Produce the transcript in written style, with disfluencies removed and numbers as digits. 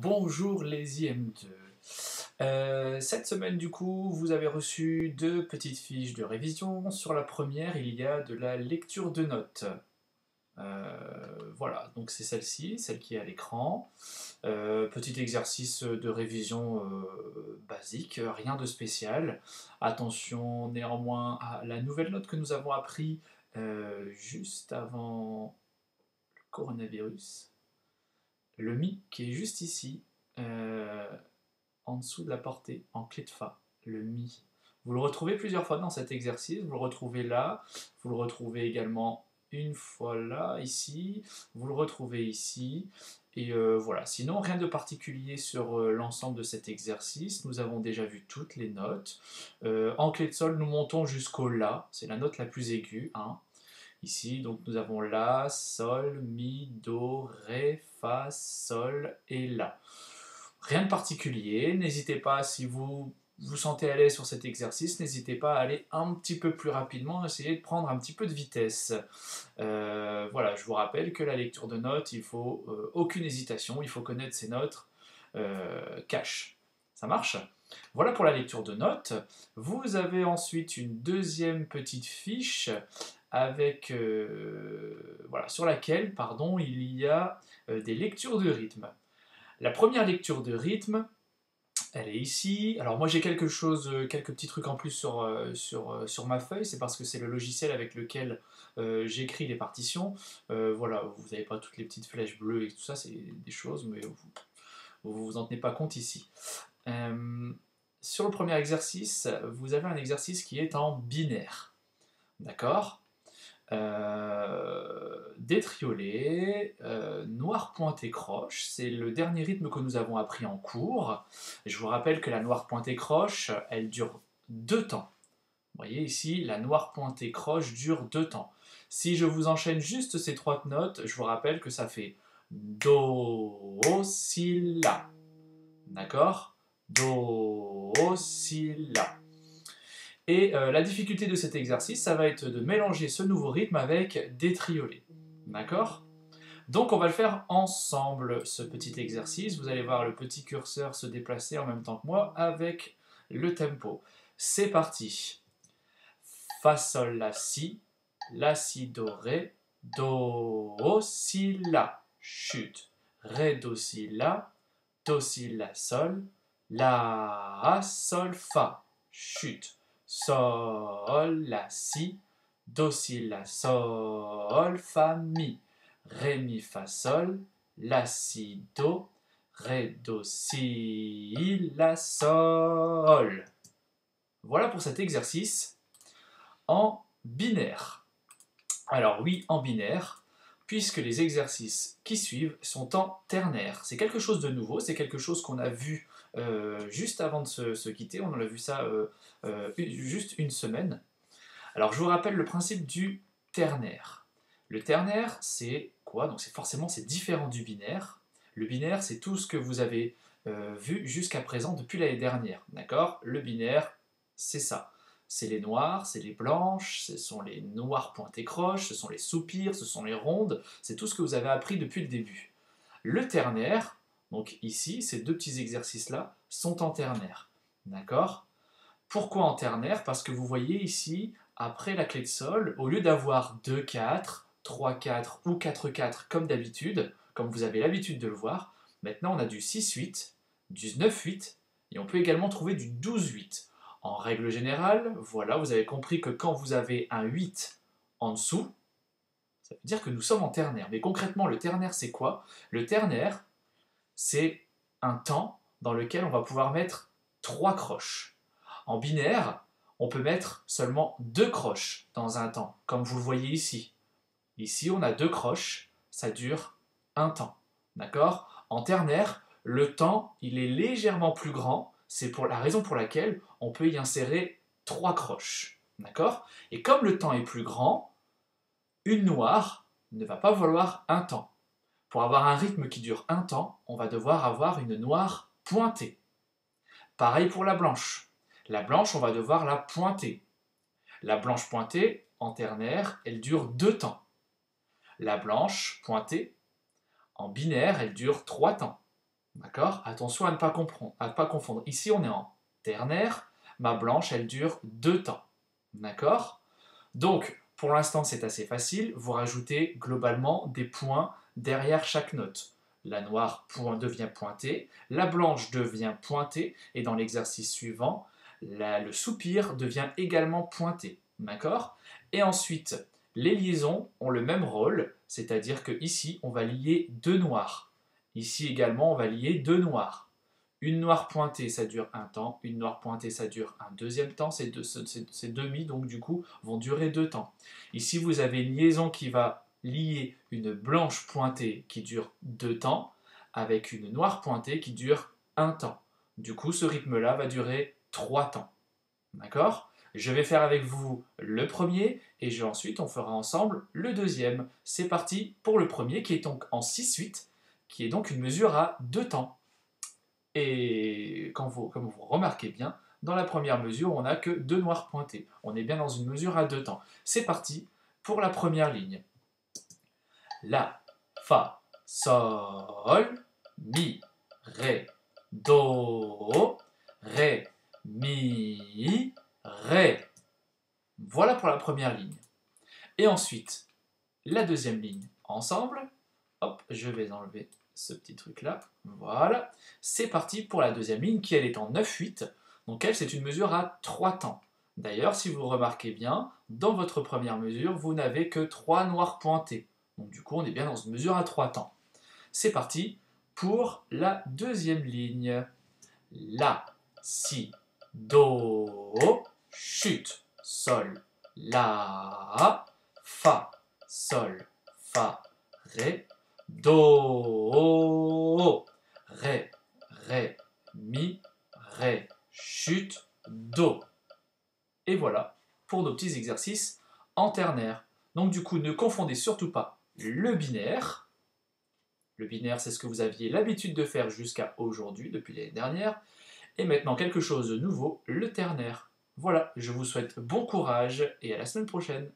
Bonjour les IM2. Cette semaine, du coup, vous avez reçu deux petites fiches de révision. Sur la première, il y a de la lecture de notes. Voilà, donc c'est celle-ci, celle qui est à l'écran. Petit exercice de révision basique, rien de spécial. Attention néanmoins à la nouvelle note que nous avons appris juste avant le coronavirus. Le Mi qui est juste ici, en dessous de la portée, en clé de Fa, le Mi. Vous le retrouvez plusieurs fois dans cet exercice, vous le retrouvez là, vous le retrouvez également une fois là, ici, vous le retrouvez ici, et voilà. Sinon, rien de particulier sur l'ensemble de cet exercice, nous avons déjà vu toutes les notes. En clé de Sol, nous montons jusqu'au La, c'est la note la plus aiguë, hein. Ici, donc nous avons La, Sol, Mi, Do, Ré, Fa, Sol et La. Rien de particulier, n'hésitez pas, si vous vous sentez à l'aise sur cet exercice, n'hésitez pas à aller un petit peu plus rapidement, essayez de prendre un petit peu de vitesse. Voilà, je vous rappelle que la lecture de notes, il faut aucune hésitation, il faut connaître ces notes cash. Ça marche? Voilà pour la lecture de notes. Vous avez ensuite une deuxième petite fiche avec, voilà, sur laquelle il y a des lectures de rythme. La première lecture de rythme, elle est ici. Alors moi j'ai quelque chose, quelques petits trucs en plus sur ma feuille, c'est parce que c'est le logiciel avec lequel j'écris les partitions. Voilà, vous n'avez pas toutes les petites flèches bleues et tout ça, c'est des choses, mais vous en tenez pas compte ici. Sur le premier exercice, vous avez un exercice qui est en binaire. D'accord? Détriolé, noir pointé croche, c'est le dernier rythme que nous avons appris en cours. Je vous rappelle que la noire pointée croche, elle dure 2 temps. Vous voyez ici, la noire pointée croche dure 2 temps. Si je vous enchaîne juste ces 3 notes, je vous rappelle que ça fait Do, Si, La. D'accord? Do, Si, La. Et la difficulté de cet exercice, ça va être de mélanger ce nouveau rythme avec des triolets. D'accord? Donc on va le faire ensemble, ce petit exercice. Vous allez voir le petit curseur se déplacer en même temps que moi avec le tempo. C'est parti. Fa, Sol, La, Si, Do, Ré, Do, Si, La. Chute. Ré, Do, Si, La, Sol, La, Sol, Fa. Chute. Sol, La, Si, Do, Si, La, Sol, Fa, Mi. Ré, Mi, Fa, Sol, La, Si, Do, Ré, Do, Si, La, Sol. Voilà pour cet exercice en binaire. Alors oui, en binaire, puisque les exercices qui suivent sont en ternaire. C'est quelque chose de nouveau, c'est quelque chose qu'on a vu juste avant de se quitter, on en a vu ça juste une semaine. Alors je vous rappelle le principe du ternaire. Le ternaire, c'est quoi? Donc c'est différent du binaire. Le binaire, c'est tout ce que vous avez vu jusqu'à présent depuis l'année dernière. D'accord? Le binaire, c'est ça. C'est les noirs, c'est les blanches, ce sont les noirs pointés croches, ce sont les soupirs, ce sont les rondes, c'est tout ce que vous avez appris depuis le début. Le ternaire, donc ici, ces deux petits exercices-là, sont en ternaire. D'accord? Pourquoi en ternaire? Parce que vous voyez ici, après la clé de Sol, au lieu d'avoir 2-4, 3-4 ou 4-4 comme d'habitude, comme vous avez l'habitude de le voir, maintenant on a du 6-8, du 9-8, et on peut également trouver du 12-8. En règle générale, voilà, vous avez compris que quand vous avez un 8 en dessous, ça veut dire que nous sommes en ternaire. Mais concrètement, le ternaire, c'est quoi? Le ternaire, c'est un temps dans lequel on va pouvoir mettre 3 croches. En binaire, on peut mettre seulement 2 croches dans un temps, comme vous le voyez ici. Ici, on a 2 croches, ça dure un temps. D'accord? En ternaire, le temps, il est légèrement plus grand, c'est pour la raison pour laquelle on peut y insérer 3 croches. D'accord? Et comme le temps est plus grand, une noire ne va pas valoir un temps. Pour avoir un rythme qui dure un temps, on va devoir avoir une noire pointée. Pareil pour la blanche. La blanche, on va devoir la pointer. La blanche pointée, en ternaire, elle dure 2 temps. La blanche pointée, en binaire, elle dure 3 temps. D'accord? Attention à ne pas confondre. Ici, on est en ternaire. Ma blanche, elle dure 2 temps. D'accord? Donc, pour l'instant, c'est assez facile. Vous rajoutez globalement des points derrière chaque note. La noire devient pointée, la blanche devient pointée, et dans l'exercice suivant, le soupir devient également pointé. D'accord? Et ensuite, les liaisons ont le même rôle, c'est-à-dire que ici, on va lier deux noirs. Ici également, on va lier deux noirs. Une noire pointée, ça dure un temps. Une noire pointée, ça dure un deuxième temps. Ces demi, donc du coup, vont durer 2 temps. Ici, vous avez une liaison qui va lier une blanche pointée qui dure 2 temps avec une noire pointée qui dure un temps. Du coup, ce rythme-là va durer 3 temps. D'accord? Je vais faire avec vous le premier et ensuite on fera ensemble le deuxième. C'est parti pour le premier qui est donc en 6/8, qui est donc une mesure à 2 temps. Et comme vous remarquez bien, dans la première mesure, on n'a que deux noirs pointés. On est bien dans une mesure à 2 temps. C'est parti pour la première ligne. La, fa, sol, mi, ré, do, ré, mi, ré. Voilà pour la première ligne. Et ensuite, la deuxième ligne ensemble. Hop, je vais enlever ce petit truc là. Voilà. C'est parti pour la deuxième ligne qui elle est en 9/8. Donc elle c'est une mesure à 3 temps. D'ailleurs, si vous remarquez bien, dans votre première mesure, vous n'avez que 3 noirs pointés. Donc du coup, on est bien dans une mesure à 3 temps. C'est parti pour la deuxième ligne. La, si, do, chute, sol, la, fa, sol, fa, ré, do, ré, ré, mi, ré, chute, do. Et voilà pour nos petits exercices en ternaire. Donc du coup, ne confondez surtout pas le binaire. Le binaire, c'est ce que vous aviez l'habitude de faire jusqu'à aujourd'hui, depuis l'année dernière. Et maintenant, quelque chose de nouveau, le ternaire. Voilà, je vous souhaite bon courage et à la semaine prochaine.